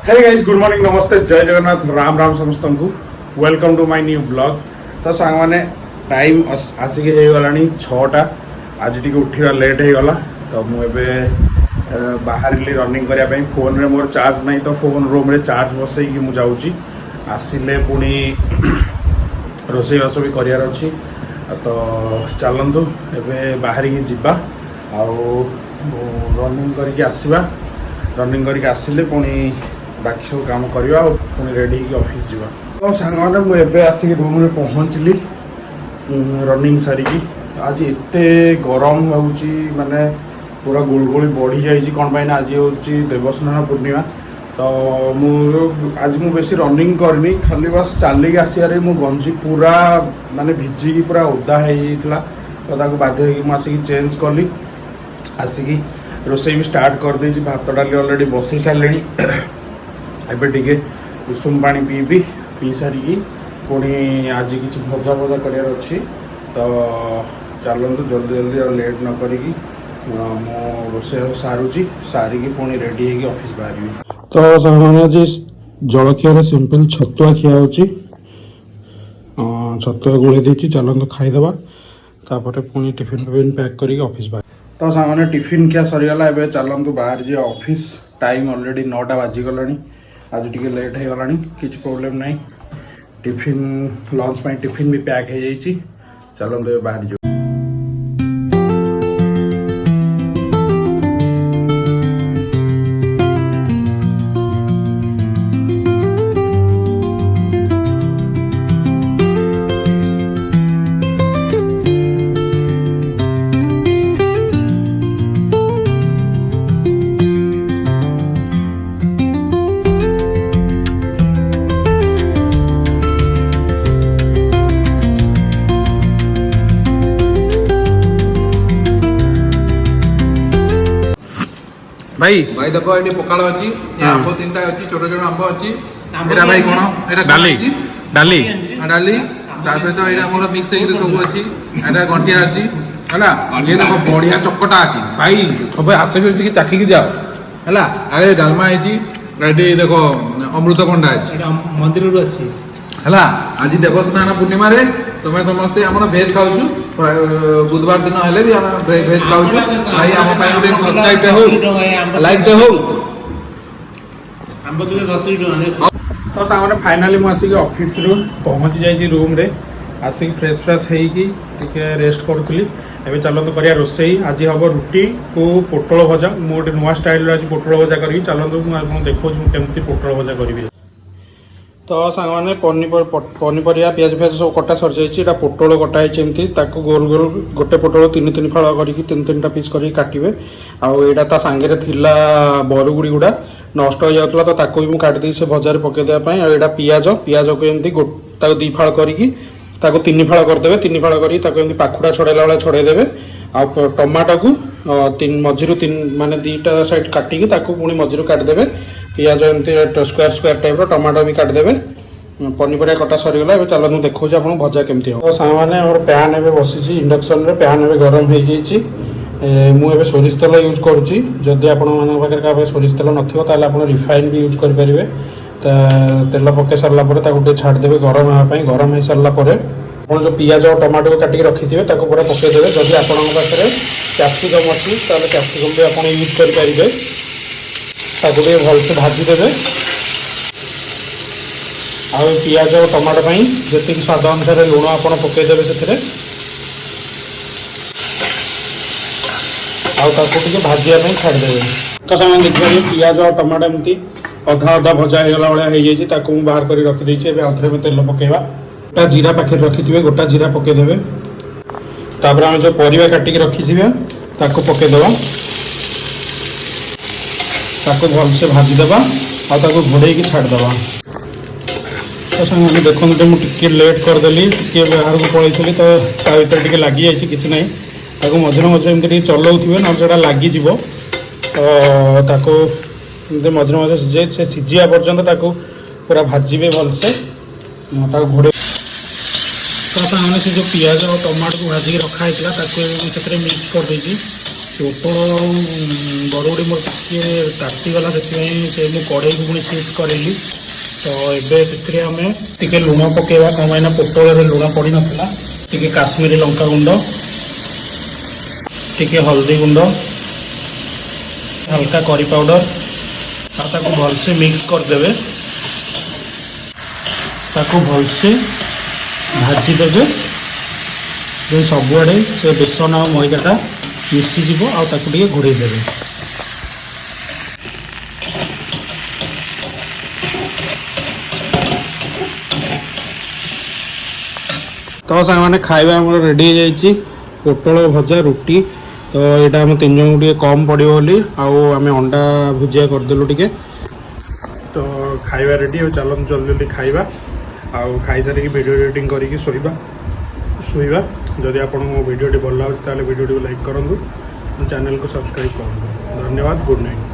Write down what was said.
Hey guys good morning नमस्ते जय जगन्नाथ राम राम समस्त को welcome to my new blog. तो सांग मैंने टाइम आसिक हो छटा आज टी उठा लेट हो गला तो मुझे बाहर रनिंग करने फोन रे मोर चार्ज नहीं तो फोन रूम रे चार्ज बसई मुझे आसिले पुणी रोषेईबास भी करार अच्छी तो चलतु एवं बाहर की जीवा रनिंग करके आसवा रनिंग करके आसिले पुणी बाकी सब काम करवा पुणी रेडी हो ऑफिस जावा। तो सांग मैंने मुझे आसिक रूम में पहुँचली रनिंग सारिकी आज एते गरम हो माने पूरा गुलगुली बढ़ी जाइए कौन पाई आज हूँ देवस्नान पूर्णिमा तो आज मु बेसी रनिंग करनी खाली बस चलिक आसारे मो गंजी पूरा माने भिजिकी पूरा ओदा होता तो बाध्य आसिक चेंज कली आसिकी रोषे भी स्टार्ट कर दे भात डाली अलरेडी बसई सारे एबे टिके उषुम पानी पीबी पी सारिकी पुणी आज किसी भजा भजा करार अच्छी तो चलतु जल्दी जल्दी और लेट न करी मो रोषे सारूची सारिकी पुणी रेडी होगी ऑफिस बाहर। तो सारे आज जलखिया सिंपल छतुआ खिया छतुआ गोले देती चलतु खाईदे तापर पुणी टिफिन फिफिन पैक करके ऑफिस बाहर। तो सामने टिफिन क्या सरीगला एवं चलतु बाहर जी ऑफिस टाइम ऑलरेडी 9टा बाजिगला आज टी लेट हो गला किसी प्रोब्लेम नहीं टिफिन लंच में टिफिन भी पैक हो जाइए चलते बाहर जो। भाई भाई देखो ये पकाल अच्छी आंब 3टा अच्छी छोट छोट आंब अच्छी एटा भाई कोन एटा डाली डाली डाली ता सहित एटा मोर मिक्स हेकि सब अच्छी एटा गंटिया अच्छी हला ये देखो बढ़िया चकटा अच्छी भाई सब आसे कि चाखी कि जाओ हला अरे डालमा हेची रेडी देखो अमृतभंडा अच्छी एटा मंदिर रु आसी हला आज देवस्नान पूर्णिमा रे तुम्हें समस्ते आम भेज खाऊँ बुधवार दिन हेले भी आम भेज खाऊँ भाई आम सब्सक्राइब हो लाइक हो आंब किलो 70 टका। तो सामने फाइनाली मुझे ऑफिस रू पहुँची जाइए रूम रे आसिक फ्रेश फ्रेश होके रेस्ट करूली एवं चलतु करिया रोषेई आज हम रुटी को पोटल भजा मुझे नुआ स्टाइल आज पोटल भजा करी चलतु मुझे देखा केमती पोटल भजा करी। तो सांग मैंने पनीपरिया पियाज फियाज सब कटा सरी जाइए पोटल कटा एमती गोल गोल गोटे पोटल 3 फाड़ करके 3 पीस कर काटे आईटा ता सांगे थिला बरगुड़ी गुड़ा नष्ट हो जाता तो ताको भी मुझे काटिदी से भजार पकईदेवाई यहाँ पियाज पियाज को एमती 2 फाड़ करके 3 फाड़ करदे 3 फाड़ कर पाखुड़ा छड़ेला भाई छड़ेदेवे आ टमाटो को मझिरू 3 माने 2टा साइड काटिकी पुणी मझिरू काटिदेवे पियाज एमती स्क्वायर स्क्वायर टाइप टमाटो भी काटिदेवे पनीपरिया कटा सरीगला चलतु देखा आप भजा केमती हम। तो सामने मोर पैन एवं बसी इंडक्शन रे पैन एवं गरम हो मुझे सोरिष तेल यूज करुँची जदि आपे सोरिष तेल ना आप रिफाइन भी यूज करेंगे तेल पकई सारापर छाड़देवे गरम होगापी गरम हो सारापर आप जो पियाज और टमाटो को काटिक रखिथे पूरा पकईदेवे जदि आपंक पाखे कैप्सिकम अच्छी कैप्सिकम भी आप यूज करेंगे ताको भलसे भाजीदेवे आ पियाज और टमाटो जी स्वाद अनुसार लुण आप पकईदेवे से आगे भाजिया छाड़देवे। तो सामान देखिए पियाज और टमाटो एमती अधा अधा भजा होगा भाया मुझे बाहर कर रखीदे आउे में तेल पकेवा गोटा जीरा पाखे रखिथे गोटा जीरा पकईदेवे तापर आम जो परिवा काटिक रखिथे पकईदेवा भलसे भाजीदेवा आगे घोड़े छाड़देवा। तो सामने देखते मुझे लेट करदेली टे बाहर को पलैली तो ता भर टे लगी जाइए किसी ना मझे मझे एमती चलाऊे ना जोटा लगिज तो मझे मझे सीझे से सीझा पर्यंत पूरा भाजबे भलसे घोड़े। तो से जो पियाज और टमाटो को भाजिक रखाई मिक्स कर ପୋଟଳ ବରଗୁଡ଼ି ମୋର ଟିକେ ତାତିଗଲା, ସେଥିପାଇଁ ସେ ମୁଁ କଡ଼େଇକୁ ପୁଣି ସିଫ୍ଟ କରେଇଲି। ତ ଏବେ ସେଥିରେ ଆମେ ଟିକେ ଲୁଣ ପକାଇବା, କ'ଣ ପାଇଁ ନା ପୋଟଳରେ ଲୁଣ ପଡ଼ିନଥିଲା। ଟିକେ କାଶ୍ମୀରୀ ଲଙ୍କାଗୁଣ୍ଡ, ଟିକେ ହଳଦୀ ଗୁଣ୍ଡ, ହାଲକା କରି ପାଉଡ଼ର, ଆଉ ତାକୁ ଭଲସେ ମିକ୍ସ କରିଦେବେ। ତାକୁ ଭଲସେ ଭାଜିଦେବେ ଯେ ସବୁଆଡ଼େ ସେ ବେସନ ଆଉ ମଇଦାଟା ମିଶିଯିବ, ଆଉ ତାକୁ ଟିକେ ଘୋଡ଼େଇ ଦେବେ। ତ ସାଙ୍ଗମାନେ ଖାଇବା ଆମର ରେଡ଼ି ହେଇଯାଇଛି, ପୋଟଳ ଭଜା ରୁଟି। ତ ଏଇଟା ଆମ 3 ଜଣଙ୍କୁ ଟିକେ କମ୍ ପଡ଼ିବ ବୋଲି ଆଉ ଆମେ ଅଣ୍ଡା ଭୁଜିଆ କରିଦେଲୁ ଟିକେ। ତ ଖାଇବା ରେଡ଼ି, ଆଉ ଚାଲନ୍ତୁ ଜଲ୍ଦି ଜଲ୍ଦି ଖାଇବା, ଆଉ ଖାଇସାରିକି ଭିଡ଼ିଓ ଏଡ଼ିଟିଂ କରିକି ଶୋଇବା। ଯଦି ଆପଣଙ୍କୁ ମୋ ଭିଡ଼ିଓଟି ଭଲ ଲାଗୁଛି ତାହେଲେ ଭିଡ଼ିଓଟିକୁ ଲାଇକ୍ କରନ୍ତୁ, ଚ୍ୟାନେଲକୁ ସବସ୍କ୍ରାଇବ୍ କରନ୍ତୁ। ଧନ୍ୟବାଦ, ଗୁଡ୍ ନାଇଟ୍।